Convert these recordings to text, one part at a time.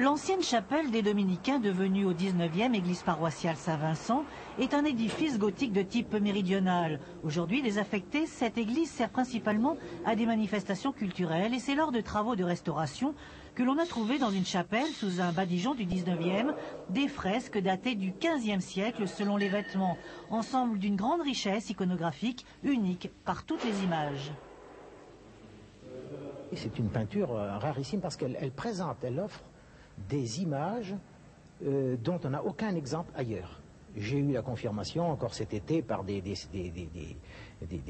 L'ancienne chapelle des Dominicains, devenue au XIXe église paroissiale Saint-Vincent, est un édifice gothique de type méridional. Aujourd'hui désaffectée, cette église sert principalement à des manifestations culturelles et c'est lors de travaux de restauration que l'on a trouvé dans une chapelle sous un badigeon du XIXe des fresques datées du XVe siècle selon les vêtements, ensemble d'une grande richesse iconographique unique par toutes les images. C'est une peinture rarissime parce qu'elle présente, elle offre des images dont on n'a aucun exemple ailleurs. J'ai eu la confirmation encore cet été par des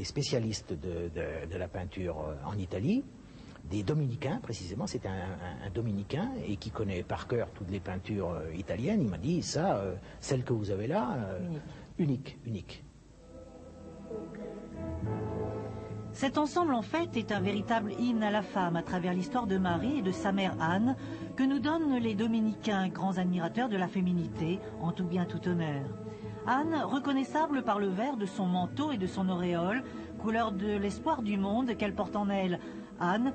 spécialistes de la peinture en Italie, des dominicains précisément. C'est un dominicain et qui connaît par cœur toutes les peintures italiennes. Il m'a dit ça, celle que vous avez là, unique. Cet ensemble, en fait, est un véritable hymne à la femme à travers l'histoire de Marie et de sa mère Anne, que nous donnent les dominicains, grands admirateurs de la féminité, en tout bien tout honneur. Anne, reconnaissable par le vert de son manteau et de son auréole, couleur de l'espoir du monde qu'elle porte en elle. Anne,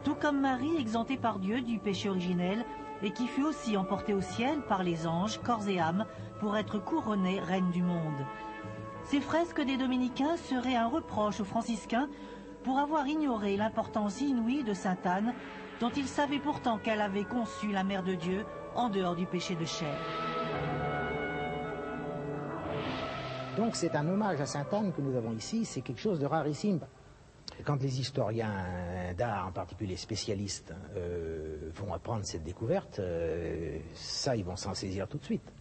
tout comme Marie, exemptée par Dieu du péché originel, et qui fut aussi emportée au ciel par les anges, corps et âme, pour être couronnée reine du monde. Ces fresques des Dominicains seraient un reproche aux franciscains pour avoir ignoré l'importance inouïe de Sainte Anne, dont ils savaient pourtant qu'elle avait conçu la Mère de Dieu en dehors du péché de chair. Donc c'est un hommage à Sainte Anne que nous avons ici, c'est quelque chose de rarissime. Quand les historiens d'art, en particulier spécialistes, vont apprendre cette découverte, ça ils vont s'en saisir tout de suite.